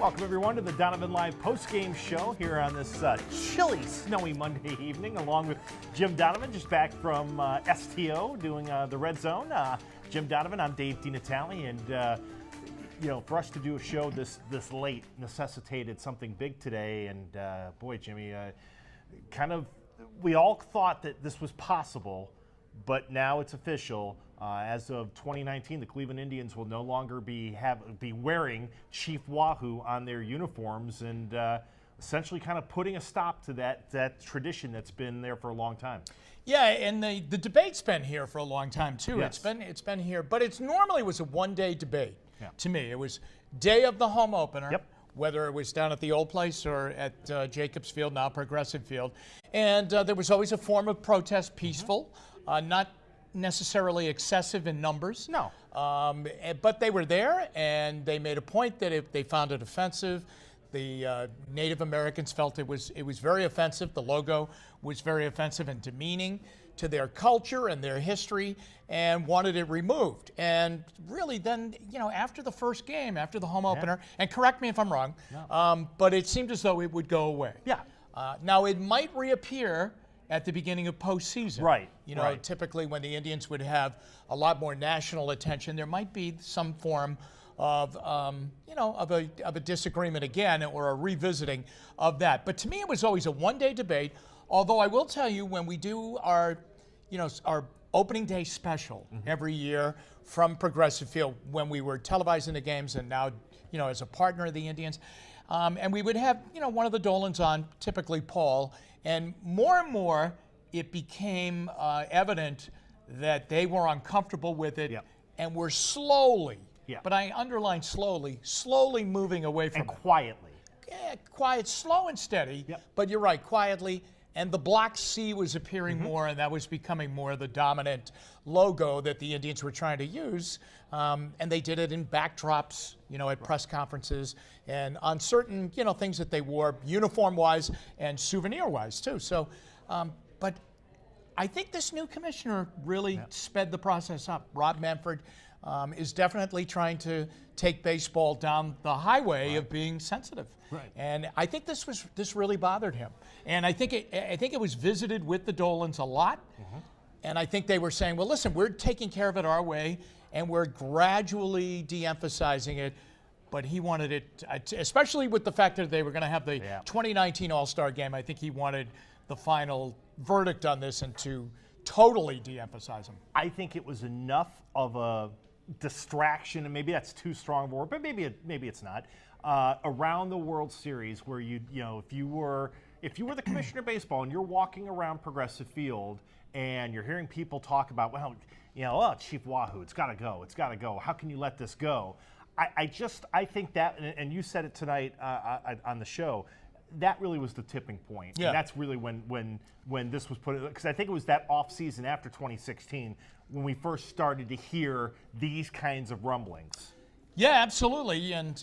Welcome, everyone, to the Donovan Live Postgame Show here on this chilly, snowy Monday evening, along with Jim Donovan, just back from STO doing the Red Zone. Jim Donovan, I'm Dave DiNatale, and you know, for us to do a show this late necessitated something big today. And boy, Jimmy, we all thought that this was possible, but now it's official. As of 2019, the Cleveland Indians will no longer be wearing Chief Wahoo on their uniforms, and essentially kind of putting a stop to that tradition that's been there for a long time. Yeah, and the debate's been here for a long time too. Yes. It's been here, but it's normally was a one-day debate. Yeah. To me, it was day of the home opener. Yep. Whether it was down at the old place or at Jacobs Field, now Progressive Field, and there was always a form of protest, peaceful, not necessarily excessive in numbers. No. But they were there, and they made a point that if they found it offensive, the Native Americans felt it was very offensive. The logo was very offensive and demeaning to their culture and their history, and wanted it removed. And really then, you know, after the first game, after the home opener, and correct me if I'm wrong, but it seemed as though it would go away. Yeah. Now it might reappear at the beginning of postseason. Right. You know, typically when the Indians would have a lot more national attention, there might be some form of, you know, of a disagreement again, or a revisiting of that. But to me, it was always a one-day debate. Although I will tell you, when we do our, you know, our opening day special every year from Progressive Field, when we were televising the games, and now, you know, as a partner of the Indians, and we would have, you know, one of the Dolans on, typically Paul, and more it became evident that they were uncomfortable with it, and were slowly, but I underline slowly moving away from it. And quietly. Yeah, quiet, slow and steady, but you're right, quietly. And the Black C was appearing more, and that was becoming more the dominant logo that the Indians were trying to use. And they did it in backdrops, you know, at press conferences, and on certain, you know, things that they wore uniform-wise and souvenir-wise, too. So, but I think this new commissioner really sped the process up. Rob Manfred is definitely trying to take baseball down the highway of being sensitive. And I think this really bothered him. And I think it was visited with the Dolans a lot. And I think they were saying, well, listen, we're taking care of it our way, and we're gradually de-emphasizing it. But he wanted it, especially with the fact that they were going to have the 2019 All-Star Game. I think he wanted the final verdict on this and to totally de-emphasize them. I think it was enough of a distraction, and maybe that's too strong of a word, but maybe it's not. Around the World Series, where you know, if you were the commissioner of baseball and you're walking around Progressive Field and you're hearing people talk about, well, you know, oh, Chief Wahoo, it's got to go. How can you let this go? I think that, and you said it tonight on the show, that really was the tipping point. Yeah. And that's really when this was put, because I think it was that off season after 2016 when we first started to hear these kinds of rumblings. Yeah, absolutely. And,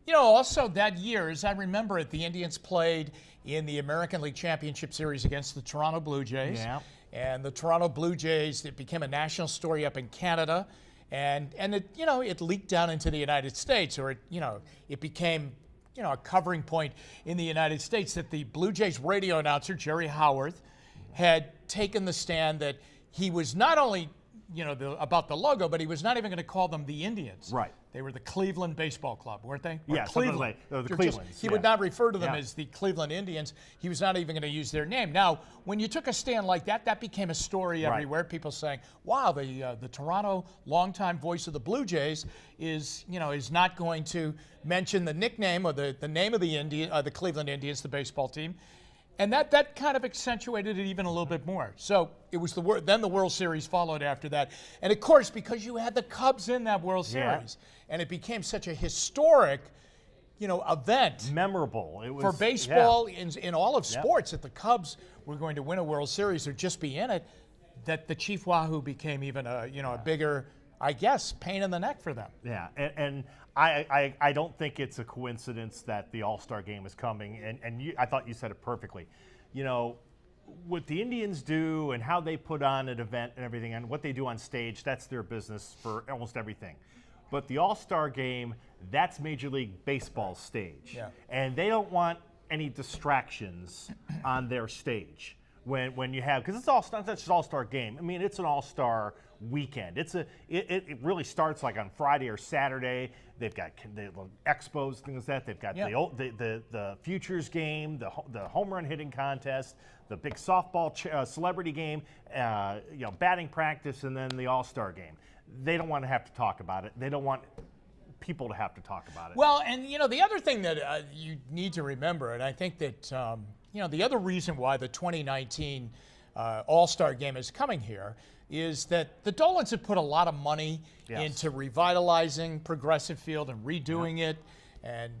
you know, also that year, as I remember it, the Indians played in the American League Championship Series against the Toronto Blue Jays. Yeah. And the Toronto Blue Jays, it became a national story up in Canada. And it, you know, it leaked down into the United States, or it became, you know, a covering point in the United States, that the Blue Jays radio announcer, Jerry Howarth, had taken the stand that he was not only, you know, about the logo, but he was not even going to call them the Indians. Right. They were the Cleveland Baseball Club, weren't they? Or Yeah, Cleveland. the Clevelands. He would not refer to them as the Cleveland Indians. He was not even going to use their name. Now, when you took a stand like that, that became a story everywhere. People saying, "Wow, the Toronto longtime voice of the Blue Jays is not going to mention the nickname or the name of the Cleveland Indians, the baseball team." And that kind of accentuated it even a little bit more. So it was then the World Series followed after that. And of course, because you had the Cubs in that World Series, and it became such a historic, you know, event. Memorable. It was, for baseball in all of sports, that the Cubs were going to win a World Series or just be in it, that the Chief Wahoo became even a bigger, I guess, pain in the neck for them. Yeah, and I don't think it's a coincidence that the All-Star Game is coming, and I thought you said it perfectly. You know, what the Indians do and how they put on an event and everything, and what they do on stage, that's their business for almost everything. But the All-Star Game, that's Major League Baseball's stage. Yeah. And they don't want any distractions on their stage when you have, because it's not just All-Star Game. I mean, it's an All-Star weekend. It really starts like on Friday or Saturday. They've got the expos, things like that. They've got the futures game, the home run hitting contest, the big softball celebrity game, batting practice, and then the All-Star Game. They don't want to have to talk about it. They don't want people to have to talk about it. Well, and the other thing that you need to remember, and I think that the other reason why the 2019 All-Star Game is coming here is that the Dolans have put a lot of money into revitalizing Progressive Field and redoing it, and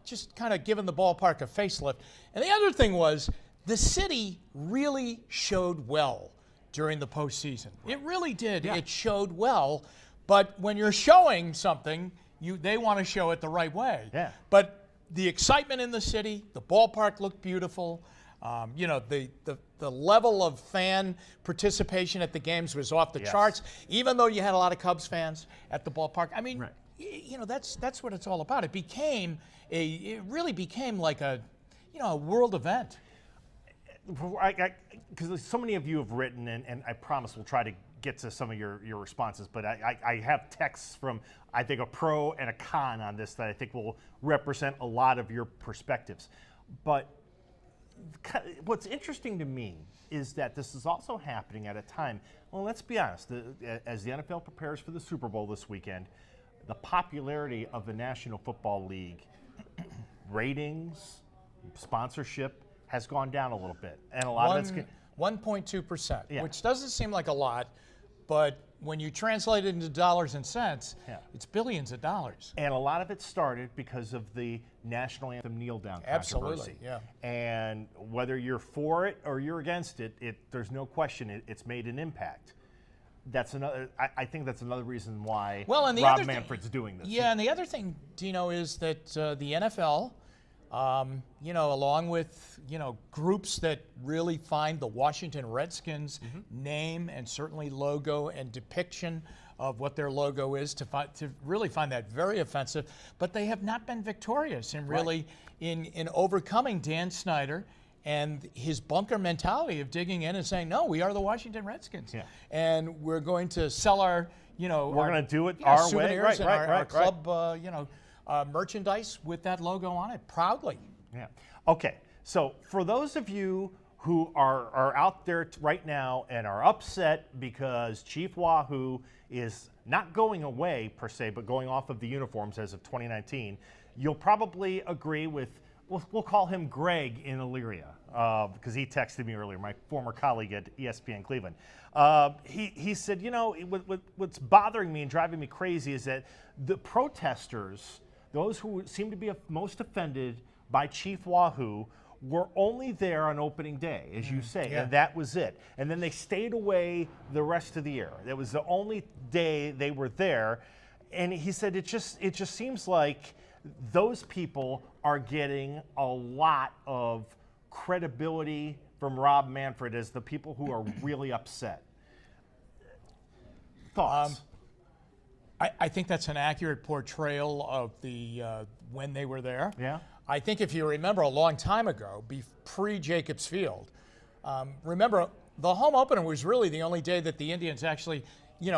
just kind of giving the ballpark a facelift. And the other thing was the city really showed well during the postseason. It really did. Yeah. It showed well. But when you're showing something, they want to show it the right way. Yeah. But the excitement in the city, the ballpark looked beautiful. The level of fan participation at the games was off the charts. Even though you had a lot of Cubs fans at the ballpark. I mean, that's what it's all about. It really became like a world event. Because so many of you have written, and I promise we'll try to get to some of your responses, but I have texts from, I think, a pro and a con on this that I think will represent a lot of your perspectives. But what's interesting to me is that this is also happening at a time, well, let's be honest, as the NFL prepares for the Super Bowl this weekend, the popularity of the National Football League, ratings, sponsorship, has gone down a little bit. And a lot of it's 1.2%, which doesn't seem like a lot, but when you translate it into dollars and cents, it's billions of dollars. And a lot of it started because of the national anthem kneel-down controversy. Absolutely, yeah. And whether you're for it or you're against it, there's no question it's made an impact. That's another. I think that's another reason why Rob Manfred's doing this. Yeah, and the other thing, Dino, is that the NFL, along with groups that really find the Washington Redskins name and certainly logo and depiction of what their logo is to really find that very offensive, but they have not been victorious in really in overcoming Dan Snyder and his bunker mentality of digging in and saying, no, we are the Washington Redskins, and we're going to sell our we're going to do it our way, our club merchandise with that logo on it proudly. Yeah. Okay. So for those of you who are out there right now and are upset because Chief Wahoo is not going away per se, but going off of the uniforms as of 2019, you'll probably agree with, we'll call him Greg in Elyria, because he texted me earlier, my former colleague at ESPN Cleveland. He said, what's bothering me and driving me crazy is that the protesters, those who seem to be most offended by Chief Wahoo, were only there on opening day, as you say, and that was it. And then they stayed away the rest of the year. That was the only day they were there. And he said it just seems like those people are getting a lot of credibility from Rob Manfred as the people who are really upset. Thoughts? I think that's an accurate portrayal of the when they were there. Yeah. I think if you remember a long time ago, pre-Jacobs Field, remember the home opener was really the only day that the Indians actually,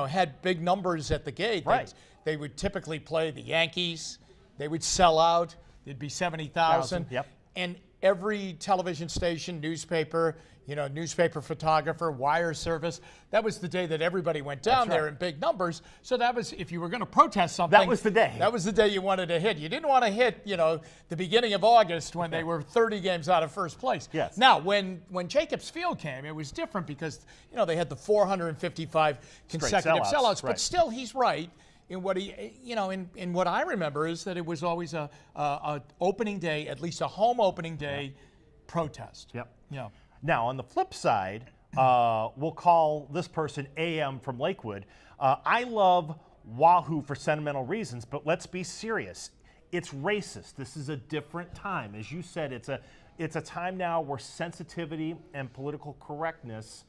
had big numbers at the gate. Right. They would typically play the Yankees. They would sell out. There'd be 70,000. Yep. And every television station, newspaper, newspaper photographer, wire service, that was the day that everybody went down there in big numbers. So that was, if you were going to protest something, that was the day. That was the day you wanted to hit. You didn't want to hit, the beginning of August when they were 30 games out of first place. Yes. Now, when Jacobs Field came, it was different because, they had the 455 consecutive sellouts. But still, he's right. In what in what I remember is that it was always a opening day, at least a home opening day protest. Yep. Yeah. Now, on the flip side, we'll call this person AM from Lakewood. I love Wahoo for sentimental reasons, but let's be serious. It's racist. This is a different time. As you said, it's a time now where sensitivity and political correctness,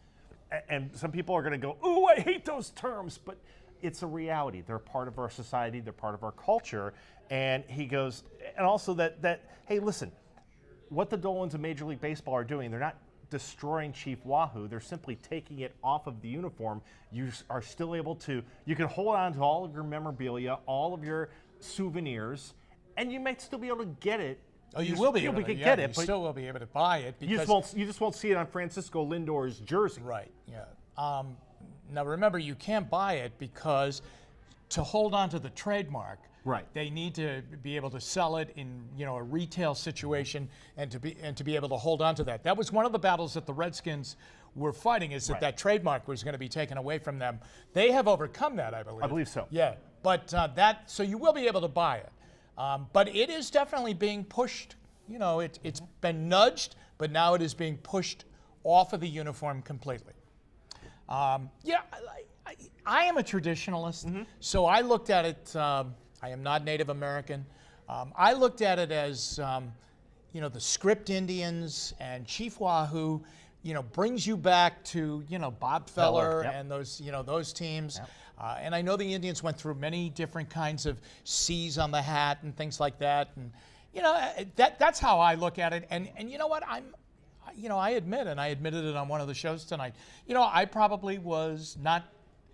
and some people are going to go, ooh, I hate those terms, but it's a reality. They're part of our society. They're part of our culture. And he goes, and also that hey, listen, what the Dolans of Major League Baseball are doing, they're not destroying Chief Wahoo. They're simply taking it off of the uniform. You are still able to, you can hold on to all of your memorabilia, all of your souvenirs, and you might still be able to get it. Oh, you will be able to get it, you but still will be able to buy it. Because you just won't see it on Francisco Lindor's jersey. Right, yeah. Now remember, you can't buy it because to hold on to the trademark, right, they need to be able to sell it in a retail situation and to be able to hold on to that. That was one of the battles that the Redskins were fighting, is that that trademark was going to be taken away from them. They have overcome that, I believe. I believe so. Yeah, but so you will be able to buy it. But it is definitely being pushed. It's been nudged, but now it is being pushed off of the uniform completely. I am a traditionalist, so I looked at it. I am not Native American. I looked at it as, the Script Indians and Chief Wahoo, brings you back to, Bob Feller and those teams. Yep. And I know the Indians went through many different kinds of C's on the hat and things like that. And, that's how I look at it. And you know what? I admit, and I admitted it on one of the shows tonight, I probably was not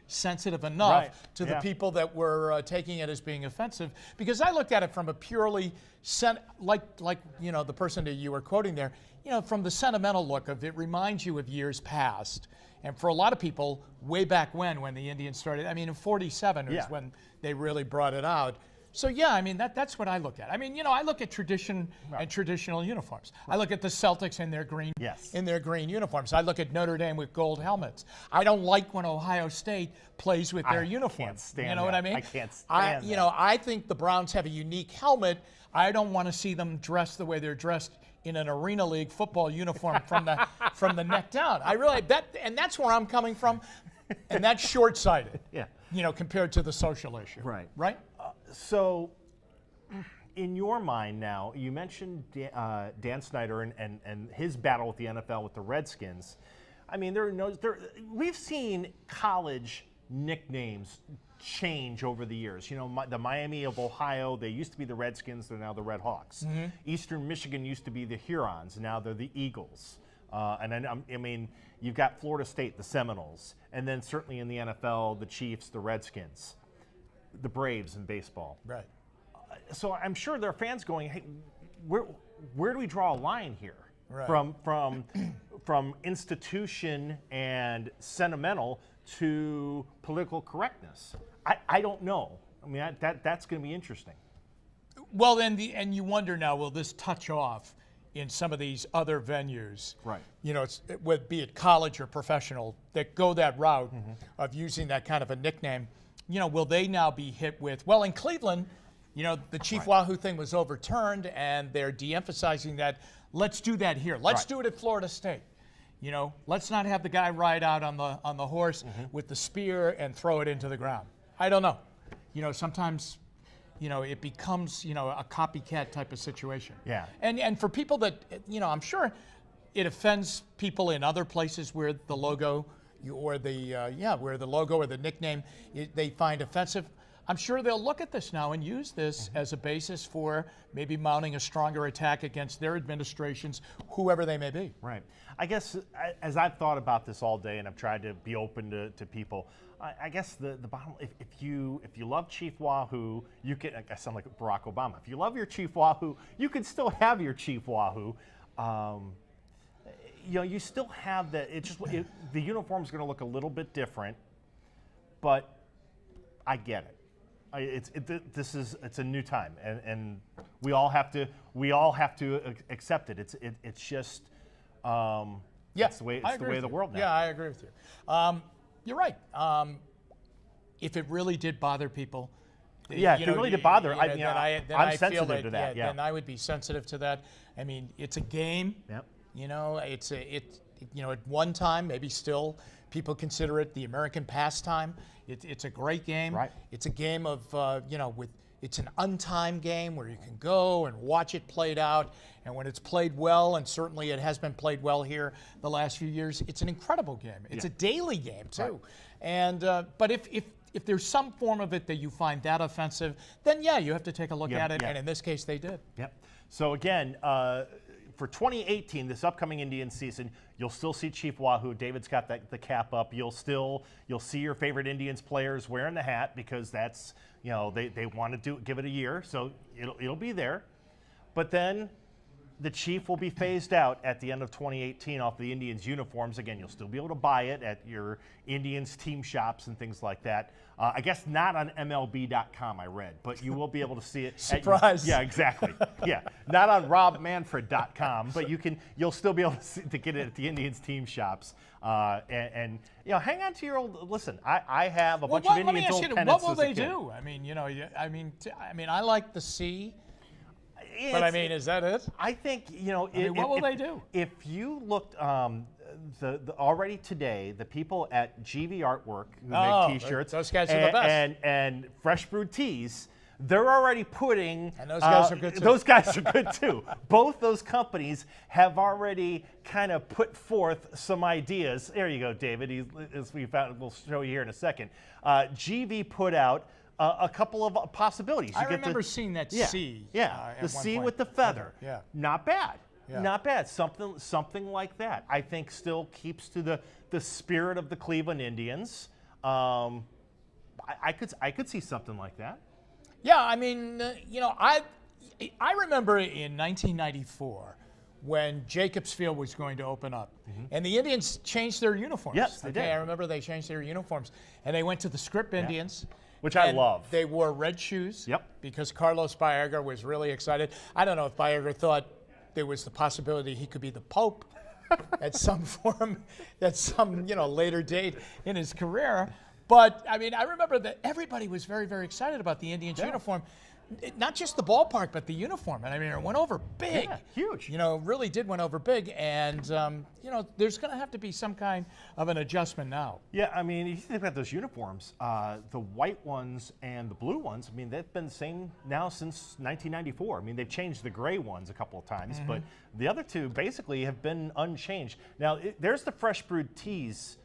sensitive enough to the people that were taking it as being offensive, because I looked at it from a purely the person that you were quoting there, from the sentimental look of it reminds you of years past. And for a lot of people, way back when the Indians started, in 47 was when they really brought it out. So that's what I look at. I look at tradition and traditional uniforms. I look at the Celtics in their green uniforms. I look at Notre Dame with gold helmets. I don't like when Ohio State plays with their uniform. Can't stand you know what I mean? I can't stand that. I think the Browns have a unique helmet. I don't want to see them dressed the way they're dressed in an Arena League football uniform from the neck down. And that's where I'm coming from, and that's short-sighted. Compared to the social issue. Right. So, in your mind now, you mentioned Dan Snyder and his battle with the NFL with the Redskins. We've seen college nicknames change over the years. The Miami of Ohio, they used to be the Redskins, they're now the Red Hawks. Mm-hmm. Eastern Michigan used to be the Hurons, now they're the Eagles. And then, you've got Florida State, the Seminoles, and then certainly in the NFL, the Chiefs, the Redskins, the Braves in baseball. Right. So I'm sure there are fans going, hey, where do we draw a line here? Right. From institution and sentimental to political correctness. I don't know. That's going to be interesting. Well, and you wonder now, will this touch off in some of these other venues? Right. Be it college or professional, that go that route of using that kind of a nickname. Will they now be hit with, well, in Cleveland, the Chief Wahoo thing was overturned and they're de-emphasizing that. Let's do that here. Let's do it at Florida State. Let's not have the guy ride out on the horse with the spear and throw it into the ground. I don't know. Sometimes, it becomes, a copycat type of situation. Yeah. And for people that, I'm sure it offends people in other places where the logo where the logo or the nickname they find offensive. I'm sure they'll look at this now and use this as a basis for maybe mounting a stronger attack against their administrations, whoever they may be. Right. I guess as I've thought about this all day and I've tried to be open to people, I guess the bottom, if you love Chief Wahoo, you can, I sound like Barack Obama. If you love your Chief Wahoo, you can still have your Chief Wahoo. You still have that. The uniform's going to look a little bit different, but I get it. It's a new time, and we all have to accept it. It's just it's the way of the world now. Yeah, I agree with you. You're right. If it really did bother people, if it really did bother, I'm sensitive to that. Then I would be sensitive to that. It's a game. Yep. At one time, maybe still, people consider it the American pastime. It's a great game. Right. It's a game of, it's an untimed game where you can go and watch it played out. And when it's played well, and certainly it has been played well here the last few years, it's an incredible game. It's a daily game, too. Right. And but if there's some form of it that you find that offensive, then yeah, you have to take a look at it, yeah. and in this case, they did. Yep. So again, for 2018, this upcoming Indian season, you'll still see Chief Wahoo. David's got the cap up. You'll see your favorite Indians players wearing the hat because that's, they want to give it a year, so it'll be there. But then the Chief will be phased out at the end of 2018 off the Indians uniforms. Again, you'll still be able to buy it at your Indians team shops and things like that. I guess not on MLB.com, I read, but you will be able to see it. Surprise. Yeah, exactly. Yeah, not on RobManfred.com, but you'll still be able to get it at the Indians team shops. And hang on to your old. Listen, I have a bunch of Indians old pennants. What will they do? I mean, I like the C. But I mean, is that it? I think what will they do? If you looked already today, the people at GV Artwork who make T-shirts, those guys are the best, and Fresh Brewed Tees, they're already putting. And those guys are good too. Those guys are good too. Both those companies have already kind of put forth some ideas. There you go, David. As we found, we'll show you here in a second. GV put out a couple of possibilities. I remember seeing that C. Yeah, the C with the feather. Yeah. Not bad. Yeah. Not bad. Something like that. I think still keeps to the spirit of the Cleveland Indians. I could see something like that. Yeah, I mean, I remember in 1994 when Jacobs Field was going to open up, and the Indians changed their uniforms. Yes, they did. I remember they changed their uniforms, and they went to the Script Indians. Which I love. They wore red shoes. Yep. Because Carlos Baerga was really excited. I don't know if Baerga thought there was the possibility he could be the Pope at some later date in his career. But I mean, I remember that everybody was very, very excited about the Indians uniform. Not just the ballpark, but the uniform. And I mean, it went over big. Yeah, huge. Really did went over big. And, there's going to have to be some kind of an adjustment now. Yeah, I mean, if you think about those uniforms, the white ones and the blue ones, I mean, they've been the same now since 1994. I mean, they've changed the gray ones a couple of times, but the other two basically have been unchanged. Now, there's the Fresh Brewed Tees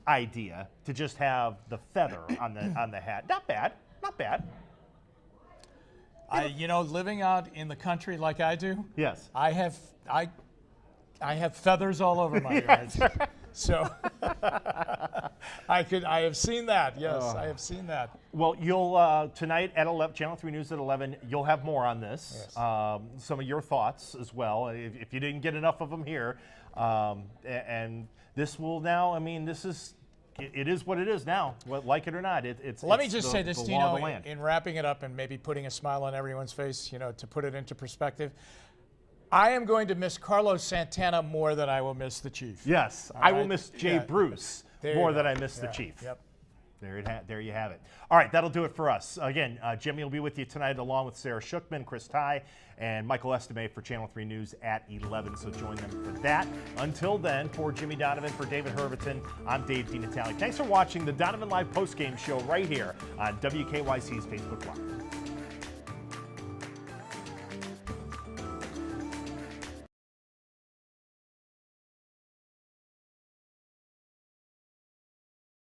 idea to just have the feather on the hat. Not bad. Not bad. Living out in the country like I do, yes, I have feathers all over my yard. So I have seen that. Yes, I have seen that. Well, you'll tonight at 11, Channel 3 News at 11. You'll have more on this. Yes. Some of your thoughts as well, if you didn't get enough of them here. And this will now. I mean, this is. It is what it is now, like it or not. Let me just say this, Tino, in wrapping it up and maybe putting a smile on everyone's face, to put it into perspective. I am going to miss Carlos Santana more than I will miss the Chief. Yes, I will miss Jay Bruce more than I miss the Chief. Yep. There you have it. All right, that'll do it for us. Again, Jimmy will be with you tonight along with Sarah Shookman, Chris Ty, and Michael Estime for Channel 3 News at 11, so join them for that. Until then, for Jimmy Donovan, for David Herberton, I'm Dave DiNatale. Thanks for watching the Donovan Live Postgame Show right here on WKYC's Facebook Live.